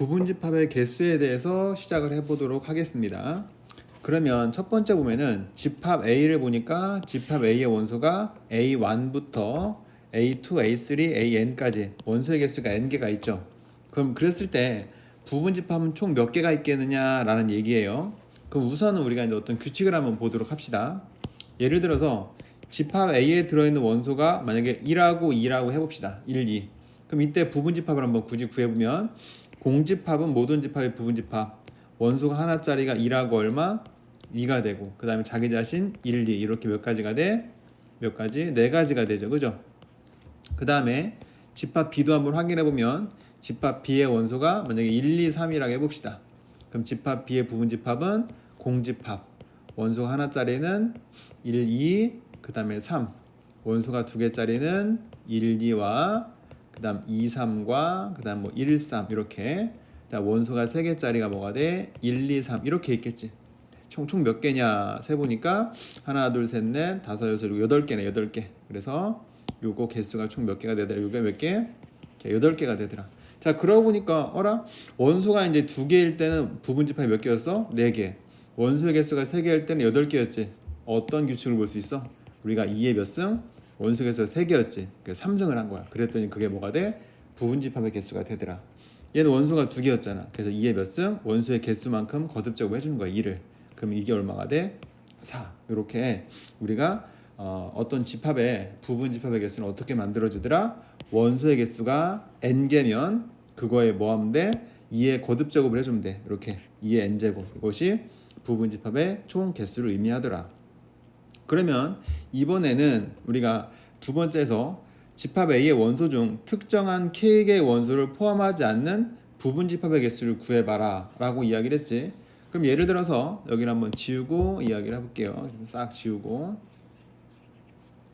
부분집합의 개수에 대해서 시작을 해보도록 하겠습니다. 그러면 첫 번째 보면은 집합 A를 보니까 집합 A의 원소가 A1부터 A2, A3, AN까지 원소의 개수가 N개가 있죠. 그럼 그랬을 때 부분집합은 총 몇 개가 있겠느냐라는 얘기예요. 그럼 우선은 우리가 이제 어떤 규칙을 한번 보도록 합시다. 예를 들어서 집합 A에 들어있는 원소가 만약에 1하고 2라고 해봅시다. 1, 2. 그럼 이때 부분집합을 한번 굳이 구해보면 공집합은 모든 집합의 부분집합 원소가 하나짜리가 2라고 얼마? 2가 되고 그 다음에 자기 자신 1, 2 이렇게 몇 가지가 돼? 몇 가지? 네 가지가 되죠. 그죠? 그 다음에 집합 B도 한번 확인해보면 집합 B의 원소가 만약에 1, 2, 3이라고 해봅시다. 그럼 집합 B의 부분집합은 공집합 원소가 하나짜리는 1, 2, 그 다음에 3 원소가 두 개짜리는 1, 2와 그 다음 2, 3과 그 다음 뭐 1, 3 이렇게 원소가 세 개짜리가 뭐가 돼? 1, 2, 3 이렇게 있겠지. 총 몇 개냐 세보니까 하나, 둘, 셋, 넷, 다섯, 여섯, 일곱, 8개네. 8개. 그래서 요거 개수가 총 몇 개가 되더라? 요게 몇 개? 자, 8개가 되더라. 자, 그러고 보니까 어라? 원소가 이제 2개일 때는 부분집합이 몇 개였어? 4개. 원소의 개수가 3개일 때는 8개였지. 어떤 규칙을 볼 수 있어? 우리가 2의 몇 승? 원소 개수가 3개였지. 그래서 3승을 한 거야. 그랬더니 그게 뭐가 돼? 부분집합의 개수가 되더라. 얘는 원소가 2개였잖아. 그래서 2의 몇 승? 원소의 개수만큼 거듭적으로 해주는 거야. 2를. 그럼 이게 얼마가 돼? 4. 이렇게 우리가 어떤 집합의 부분집합의 개수는 어떻게 만들어지더라? 원소의 개수가 n개면 그거에 뭐 하면 돼? 2의 거듭제곱을 해주면 돼. 이렇게 2의 n제곱. 이것이 부분집합의 총 개수를 의미하더라. 그러면 이번에는 우리가 두 번째에서 집합 A의 원소 중 특정한 K개의 원소를 포함하지 않는 부분집합의 개수를 구해봐라 라고 이야기를 했지. 그럼 예를 들어서 여기를 한번 지우고 이야기를 해볼게요. 싹 지우고.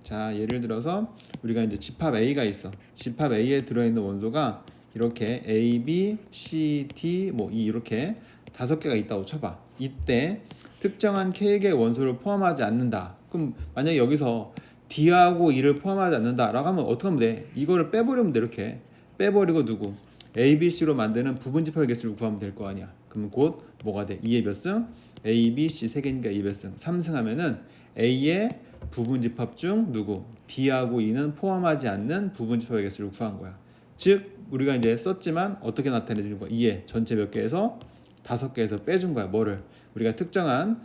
자, 예를 들어서 우리가 이제 집합 A가 있어. 집합 A에 들어있는 원소가 이렇게 A, B, C, D, 뭐 E 이렇게 5개가 있다고 쳐봐. 이때 특정한 K개의 원소를 포함하지 않는다. 그럼 만약에 여기서 D하고 E를 포함하지 않는다라고 하면 어떻게 하면 돼? 이거를 빼버리면 돼. 이렇게 빼버리고 누구? A, B, C로 만드는 부분집합의 개수를 구하면 될 거 아니야. 그럼 곧 뭐가 돼? 2의 몇 승? A, B, C 3개니까 2 몇 승? 3승 하면은 A의 부분집합 중 누구? D하고 E는 포함하지 않는 부분집합의 개수를 구한 거야. 즉 우리가 이제 썼지만 어떻게 나타내주는 거야? 2의 전체 몇 개에서 5개에서 빼준 거야. 뭐를? 우리가 특정한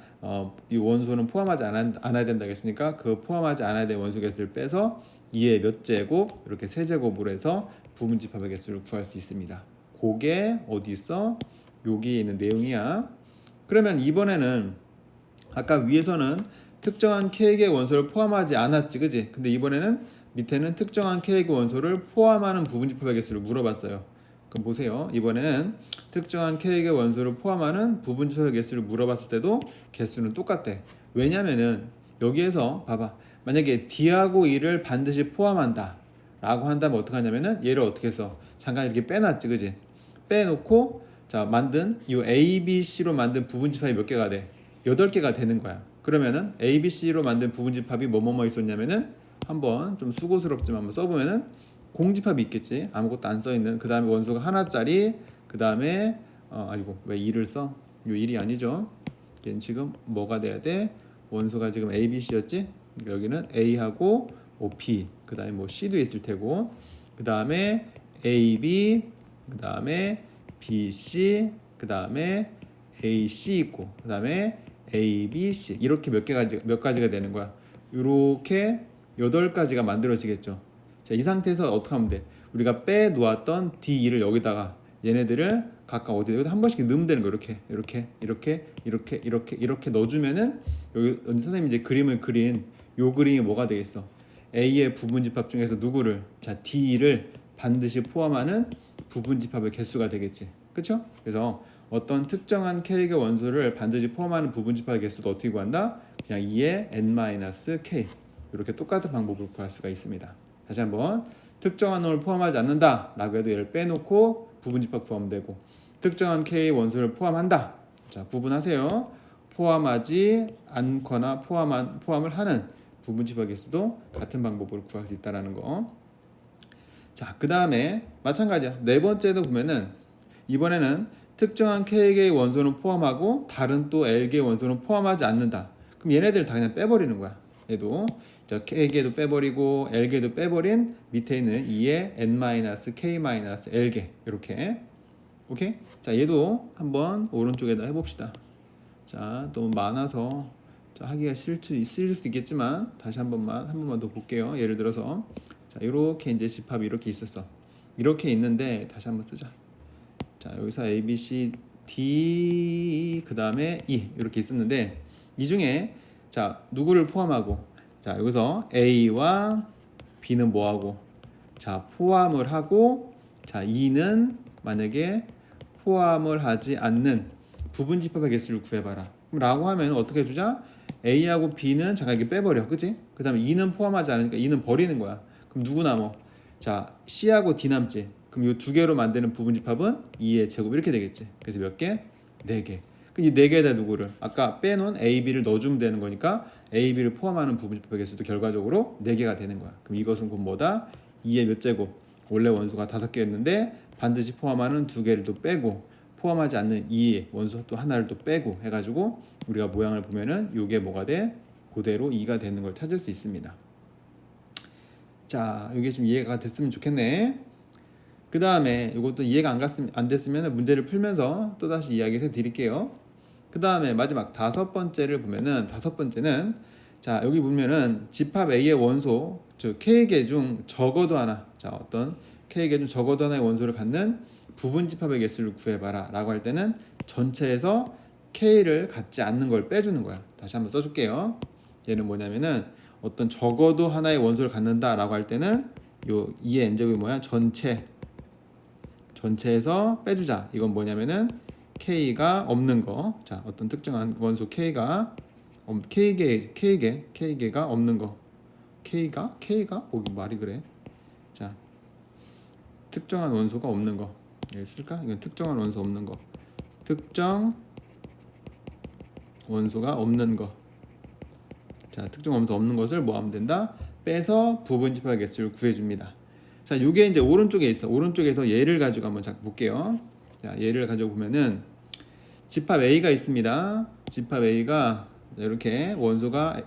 이 원소는 포함하지 않아야 된다고 했으니까 그 포함하지 않아야 될 원소 개수를 빼서 2의 몇 제곱 이렇게 세제곱으로 해서 부분집합의 개수를 구할 수 있습니다. 그게 어디 있어? 여기에 있는 내용이야. 그러면 이번에는 아까 위에서는 특정한 K개의 원소를 포함하지 않았지, 그지? 근데 이번에는 밑에는 특정한 K개의 원소를 포함하는 부분집합의 개수를 물어봤어요. 그럼 보세요. 이번에는 특정한 K개의 원소를 포함하는 부분집합의 개수를 물어봤을 때도 개수는 똑같대. 왜냐면은 여기에서 봐봐. 만약에 D하고 E를 반드시 포함한다 라고 한다면 어떻게 하냐면은 얘를 어떻게 해서 잠깐 이렇게 빼놨지, 그지? 빼놓고 자 만든 이 A, B, C로 만든 부분집합이 몇 개가 돼? 8개가 되는 거야. 그러면은 A, B, C로 만든 부분집합이 뭐뭐뭐 있었냐면은 한번 좀 수고스럽지만 한번 써보면은 공집합이 있겠지. 아무것도 안 써있는. 그 다음에 원소가 하나짜리. 그 다음에 아이고 왜 2를 써? 이 1이 아니죠. 얘는 지금 뭐가 돼야 돼? 원소가 지금 A, B, C였지? 여기는 A하고 B. 그 다음에 뭐 C도 있을 테고. 그 다음에 A, B. 그 다음에 B, C. 그 다음에 A, C 있고. 그 다음에 A, B, C 이렇게 몇 가지가 되는 거야. 이렇게 8가지가 만들어지겠죠. 자, 이 상태에서 어떻게 하면 돼? 우리가 빼놓았던 D, E를 여기다가 얘네들을 각각 어디다 한 번씩 넣으면 되는 거. 이렇게 넣어주면은 여기 선생님이 이제 그림을 그린 요 그림이 뭐가 되겠어? A의 부분집합 중에서 누구를? 자, D, E를 반드시 포함하는 부분집합의 개수가 되겠지. 그렇죠? 그래서 어떤 특정한 K의 원소를 반드시 포함하는 부분집합의 개수도 어떻게 구한다? 그냥 2의 n-k 이렇게 똑같은 방법으로 구할 수가 있습니다. 다시 한번 특정한 놈을 포함하지 않는다 라고 해도 얘를 빼놓고 부분집합 구하면 되고 특정한 K의 원소를 포함한다. 자, 구분하세요. 포함하지 않거나 포함을 하는 부분집합 개수도 같은 방법으로 구할 수 있다는 거. 자, 그 다음에 마찬가지야. 네 번째도 보면은 이번에는 특정한 K개의 원소는 포함하고 다른 또 L개의 원소는 포함하지 않는다. 그럼 얘네들 다 그냥 빼버리는 거야. 얘도 자, K개도 빼버리고 L개도 빼버린 밑에 있는 2의 N-K-L개 이렇게. 오케이? 자, 얘도 한번 오른쪽에다 해봅시다. 자, 너무 많아서 하기가 싫을 수 있겠지만 다시 한 번만 더 볼게요. 예를 들어서 자, 이렇게 이제 집합이 이렇게 있었어. 이렇게 있는데 다시 한번 쓰자. 자, 여기서 A, B, C, D 그 다음에 E 이렇게 있었는데 이 중에 자, 누구를 포함하고 자, 여기서 A와 B는 뭐하고 자, 포함을 하고 자, E는 만약에 포함을 하지 않는 부분 집합의 개수를 구해봐라. 라고 하면 어떻게 해주자? A하고 B는 잠깐 이렇게 빼버려. 그치? 그 다음에 E는 포함하지 않으니까 E는 버리는 거야. 그럼 누구 남어? 자, C하고 D 남지. 그럼 이 두 개로 만드는 부분 집합은 2의 제곱 이렇게 되겠지. 그래서 몇 개? 4개. 이 4개에다 누구를? 아까 빼놓은 A, B를 넣어주면 되는 거니까 A, B를 포함하는 부분 집합의 개수도 결과적으로 4개가 되는 거야. 그럼 이것은 곧 뭐다? 2의 몇 제곱? 원래 원소가 5개였는데 반드시 포함하는 2개를 또 빼고 포함하지 않는 2의 원소 또 하나를 또 빼고 해가지고 우리가 모양을 보면은 이게 뭐가 돼? 그대로 2가 되는 걸 찾을 수 있습니다. 자, 이게 좀 이해가 됐으면 좋겠네. 그 다음에 이것도 이해가 안 됐으면 문제를 풀면서 또 다시 이야기를 해드릴게요. 그 다음에 마지막 5번째를 보면은 5번째는 자, 여기 보면은 집합 A의 원소 즉 K개 중 적어도 하나 자, 어떤 K개 중 적어도 하나의 원소를 갖는 부분 집합의 개수를 구해봐라 라고 할 때는 전체에서 K를 갖지 않는 걸 빼주는 거야. 다시 한번 써줄게요. 얘는 뭐냐면은 어떤 적어도 하나의 원소를 갖는다 라고 할 때는 요 2의 n제곱이 뭐야? 전체에서 빼주자. 이건 뭐냐면은 K가 없는 거. 자, 어떤 특정한 원소 K개가 없는 거. K가? 말이 그래. 자, 특정한 원소가 없는 거. 여기 쓸까? 이건 특정한 원소 없는 거. 특정 원소가 없는 거. 자, 특정 원소 없는 것을 뭐 하면 된다? 빼서 부분 집합의 개수를 구해줍니다. 자, 이게 이제 오른쪽에 있어. 오른쪽에서 얘를 가지고 한번 볼게요. 자, 얘를 가지고 보면은 집합 A가 있습니다. 집합 A가 이렇게 원소가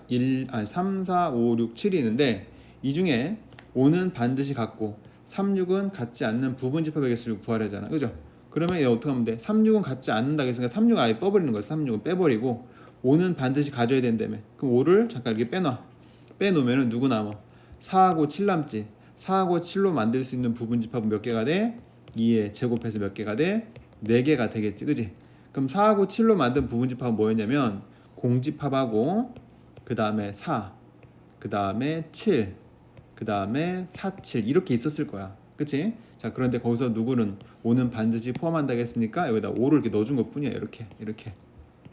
3, 4, 5, 6, 7이 있는데 이 중에 5는 반드시 같고 3, 6은 같지 않는 부분 집합의 개수를 구하려잖아. 그죠? 그러면 얘 어떻게 하면 돼? 3, 6은 같지 않는다 그랬으니까 3, 6 아예 빼버리는 거야. 3, 6은 빼버리고 5는 반드시 가져야 된다며. 그럼 5를 잠깐 이렇게 빼놔. 빼놓으면 누구 남아? 4하고 7 남지. 4하고 7로 만들 수 있는 부분 집합은 몇 개가 돼? 2에 제곱해서 몇 개가 돼? 4개가 되겠지. 그지? 그럼 4하고 7로 만든 부분 집합은 뭐였냐면 공집합하고 그 다음에 4, 그 다음에 7, 그 다음에 4, 7 이렇게 있었을 거야. 그치? 자, 그런데 거기서 누구는 5는 반드시 포함한다고 했으니까 여기다 5를 이렇게 넣어준 것 뿐이야. 이렇게.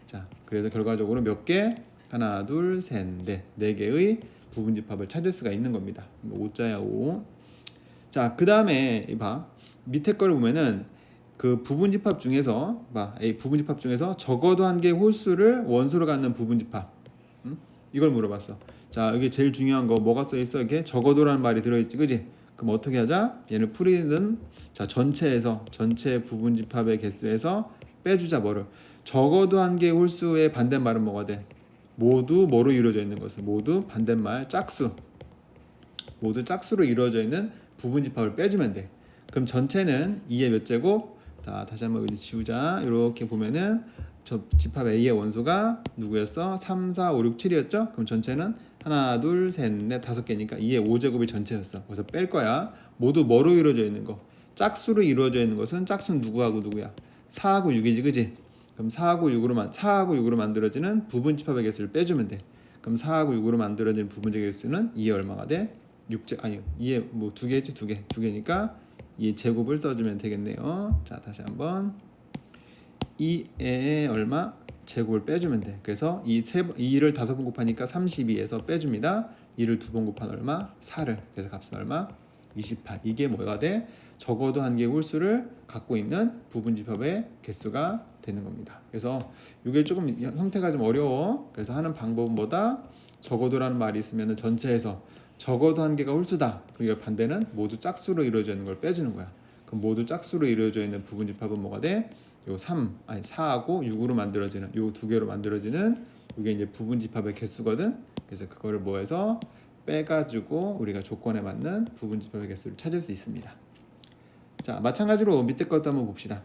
자, 그래서 결과적으로 몇 개? 하나, 둘, 셋, 넷. 4개의 부분 집합을 찾을 수가 있는 겁니다. 5자야 5. 자, 그 다음에 봐. 밑에 거를 보면은 그 부분 집합 중에서 이 부분 집합 중에서 적어도 한 개의 홀수를 원소로 갖는 부분 집합. 이걸 물어봤어. 자, 여기 제일 중요한 거 뭐가 써 있어? 이게 적어도라는 말이 들어 있지. 그지? 그럼 어떻게 하자? 얘를 풀이는 자, 전체 부분 집합의 개수에서 빼주자. 뭐를? 적어도 한 개의 홀수의 반대말은 뭐가 돼? 모두 뭐로 이루어져 있는 것은 모두 반대말 짝수. 모두 짝수로 이루어져 있는 부분 집합을 빼주면 돼. 그럼 전체는 2의 몇 제곱? 자, 다시 한번 여기 지우자. 이렇게 보면은 저 집합 A의 원소가 누구였어? 3, 4, 5, 6, 7이었죠? 그럼 전체는 하나, 둘, 셋, 넷, 5개니까 2의 5제곱이 전체였어. 그래서 뺄 거야. 모두 뭐로 이루어져 있는 거? 짝수로 이루어져 있는 것은 짝수는 누구하고 누구야? 4하고 6이지, 그지? 그럼 4하고 6으로 만들어지는 부분 집합의 개수를 빼주면 돼. 그럼 4하고 6으로 만들어지는 부분 집합의 개수는 2의 얼마가 돼? 2의 뭐 2개지? 2개니까 2의 제곱을 써주면 되겠네요. 자, 다시 한번 2의 얼마? 제곱을 빼주면 돼. 그래서 2를 5번 곱하니까 32에서 빼줍니다. 2를 2번 곱한 얼마? 4를. 그래서 값은 얼마? 28. 이게 뭐가 돼? 적어도 한 개의 홀수를 갖고 있는 부분 집합의 개수가 되는 겁니다. 그래서 이게 조금 형태가 좀 어려워. 그래서 하는 방법은 뭐다? 적어도라는 말이 있으면 전체에서 적어도 한 개가 홀수다. 그리고 반대는 모두 짝수로 이루어져 있는 걸 빼주는 거야. 그럼 모두 짝수로 이루어져 있는 부분집합은 뭐가 돼? 요 4하고 6으로 만들어지는 요 두 개로 만들어지는 이게 이제 부분집합의 개수거든. 그래서 그거를 뭐해서 빼가지고 우리가 조건에 맞는 부분집합의 개수를 찾을 수 있습니다. 자, 마찬가지로 밑에 것도 한번 봅시다.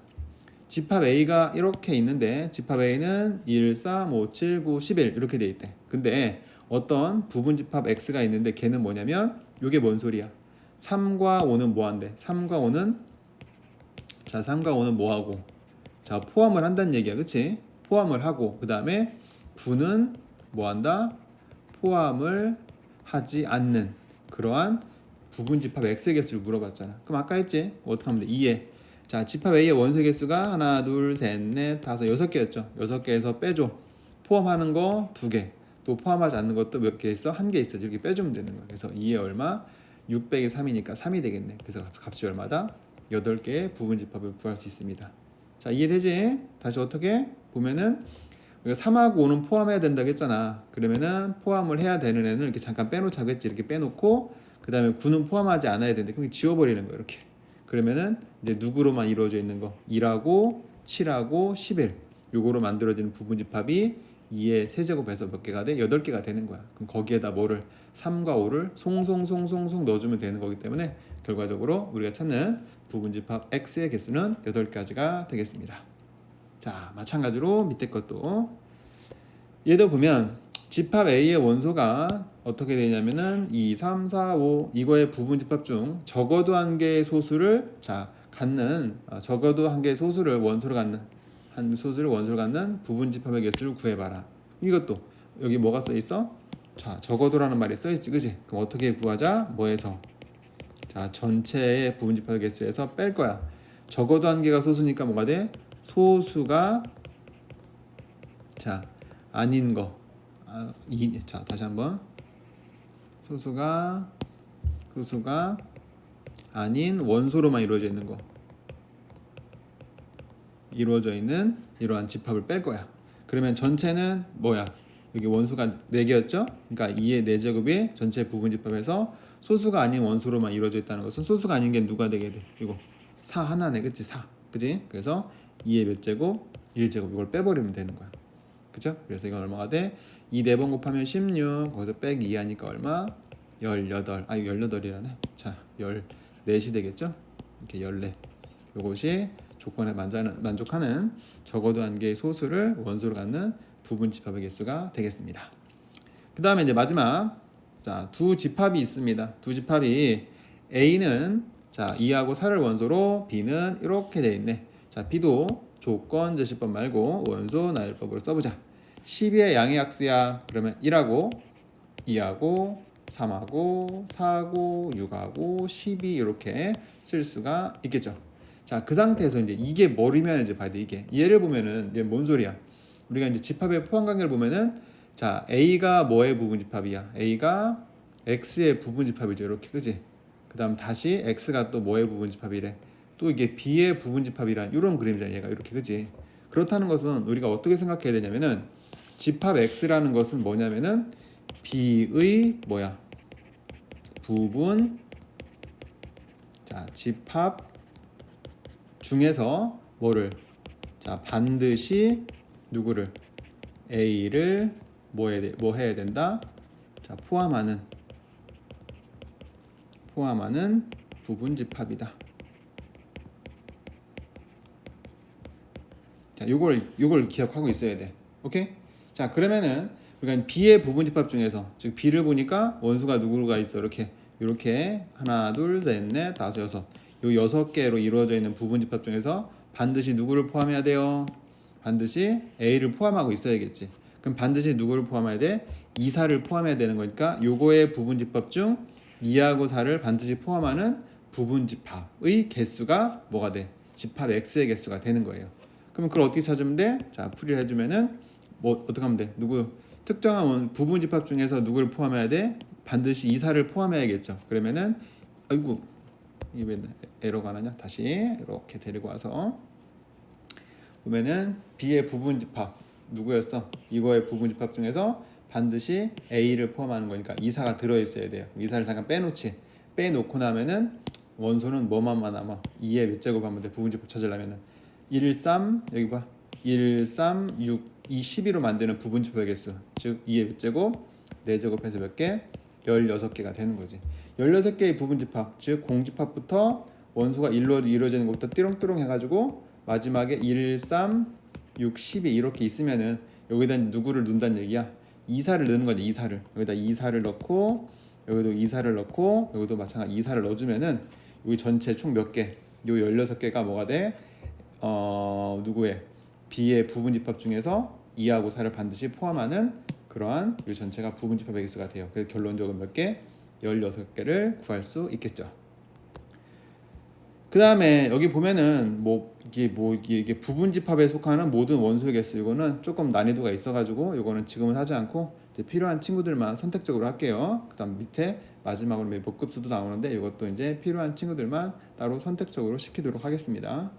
집합 A가 이렇게 있는데 집합 A는 1, 3, 5, 7, 9, 11 이렇게 돼 있대. 근데 어떤 부분집합 X가 있는데 걔는 뭐냐면 이게 뭔 소리야? 3과 5는 뭐한대? 3과 5는 뭐하고? 자, 포함을 한다는 얘기야. 그치? 포함을 하고 그 다음에 9는 뭐한다? 포함을 하지 않는 그러한 부분집합 X의 개수를 물어봤잖아. 그럼 아까 했지? 어떻게 하면 돼? 2에 자, 집합 A의 원소 개수가 하나, 둘, 셋, 넷, 다섯, 6개였죠. 6개에서 빼줘. 포함하는 거 2개. 또 포함하지 않는 것도 몇 개 있어? 1개 있어. 이렇게 빼주면 되는 거야. 그래서 2에 얼마? 6 빼기 3이니까 3이 되겠네. 그래서 값이 얼마다? 8개의 부분집합을 구할 수 있습니다. 자, 이해되지? 다시 어떻게? 보면은 우리가 3하고 5는 포함해야 된다고 했잖아. 그러면은 포함을 해야 되는 애는 이렇게 잠깐 빼놓자겠지. 이렇게 빼놓고 그 다음에 9는 포함하지 않아야 되는데 그럼 지워버리는 거야. 이렇게. 그러면은 이제 누구로만 이루어져 있는 거 1하고 7하고 11 요거로 만들어지는 부분집합이 2의 세제곱해서 몇 개가 돼? 8개가 되는 거야. 그럼 거기에다 뭐를 3과 5를 송송송송송 넣어주면 되는 거기 때문에 결과적으로 우리가 찾는 부분집합 X의 개수는 8가지가 되겠습니다. 자, 마찬가지로 밑에 것도 얘도 보면 집합 A의 원소가 어떻게 되냐면은 2, 3, 4, 5 이거의 부분집합 중 적어도 한 개의 소수를 적어도 한 개의 소수를 원소로 갖는 부분집합의 개수를 구해봐라. 이것도 여기 뭐가 써 있어? 자, 적어도라는 말이 써 있지, 그지? 그럼 어떻게 구하자? 뭐에서? 자, 전체의 부분집합의 개수에서 뺄 거야. 적어도 한 개가 소수니까 뭐가 돼? 소수가 자 아닌 거. 자, 다시 한번. 소수가 아닌 원소로만 이루어져 있는 거. 이루어져 있는 이러한 집합을 뺄 거야. 그러면 전체는 뭐야? 여기 원소가 4개였죠? 그러니까 2의 4제곱이 전체 부분집합에서 소수가 아닌 원소로만 이루어져 있다는 것은 소수가 아닌 게 누가 되게 돼? 이거 4 하나네. 그치? 4. 그치? 그래서 2의 몇 제곱? 1제곱 이걸 빼버리면 되는 거야. 그죠? 그래서 이건 얼마가 돼? 2 4번 곱하면 16 거기서 빼기 2 하니까 얼마? 18. 이거 18이라네. 자, 14이 되겠죠? 이렇게 14. 요것이 조건에 만족하는 적어도 한 개의 소수를 원소로 갖는 부분집합의 개수가 되겠습니다. 그 다음에 이제 마지막 자, 두 집합이 있습니다. 두 집합이 A는 자 2하고 4를 원소로 B는 이렇게 돼 있네. 자, B도 조건 제시법 말고 원소 나열법으로 써보자. 12의 양의 약수야. 그러면 1하고 2하고 3하고 4하고 6하고 12 이렇게 쓸 수가 있겠죠. 자, 그 상태에서 이제 이게 뭐리면 이제 봐야 돼. 이게 얘를 보면은 이게 뭔 소리야? 우리가 이제 집합의 포함 관계를 보면은 자, A가 뭐의 부분집합이야? A가 X의 부분집합이죠. 이렇게, 그지? 그 다음 다시 X가 또 뭐의 부분집합이래? 또 이게 B의 부분집합이란 이런 그림이잖아. 얘가 이렇게, 그지? 그렇다는 것은 우리가 어떻게 생각해야 되냐면은 집합 X라는 것은 뭐냐면은 B의 뭐야? 부분 자, 집합 중에서 뭐를 자, 반드시 누구를 A를 뭐 해야 된다? 자, 포함하는 부분집합이다. 자, 요걸 기억하고 있어야 돼. 오케이? 자, 그러면은 우리가 B의 부분집합 중에서 즉 B를 보니까 원수가 누구가 있어? 이렇게 하나, 둘, 셋, 넷, 다섯, 여섯. 요 6개로 이루어져 있는 부분집합 중에서 반드시 누구를 포함해야 돼요? 반드시 A를 포함하고 있어야겠지. 그럼 반드시 누구를 포함해야 돼? 2, 4를 포함해야 되는 거니까 요거의 부분집합 중 2하고 4를 반드시 포함하는 부분집합의 개수가 뭐가 돼? 집합 X의 개수가 되는 거예요. 그럼 그걸 어떻게 찾으면 돼? 자, 풀이를 해주면은 뭐 어떻게 하면 돼? 특정한 부분집합 중에서 누구를 포함해야 돼? 반드시 2, 4를 포함해야겠죠. 그러면은 아이고 이게 왜 에러가 나냐? 다시 이렇게 데리고 와서 보면은 B의 부분집합 누구였어? 이거의 부분집합 중에서 반드시 A를 포함하는 거니까 2, 4가 들어있어야 돼요. 2, 4를 잠깐 빼놓고 나면은 원소는 뭐만 남아? 2의 몇 제곱하면 돼? 부분집합 찾으려면은 1, 3 여기 봐. 1, 3, 6, 2, 12로 만드는 부분집합의 개수. 즉 2의 몇 제곱? 4제곱해서 몇 개? 16개가 되는 거지. 16개의 부분집합, 즉 공집합부터 원소가 1로 이루어지는 것부터 띠롱띠롱 해가지고 마지막에 1, 3, 6, 12 이렇게 있으면은 여기다 누구를 넣는다는 얘기야? 2사를 넣는 거지. 2사를 여기다 2사를 넣고 여기도 2사를 넣고 여기도 마찬가지 2사를 넣어주면은 여기 전체 총 몇 개? 요 16개가 뭐가 돼? 누구의? B의 부분집합 중에서 2하고 4를 반드시 포함하는 그러한 이 전체가 부분집합의 개수가 돼요. 그래서 결론적으로 몇 개? 16개를 구할 수 있겠죠. 그 다음에 여기 보면은 이게 부분집합에 속하는 모든 원소의 개수, 이거는 조금 난이도가 있어가지고 이거는 지금은 하지 않고 이제 필요한 친구들만 선택적으로 할게요. 그 다음 밑에 마지막으로 목급수도 나오는데 이것도 이제 필요한 친구들만 따로 선택적으로 시키도록 하겠습니다.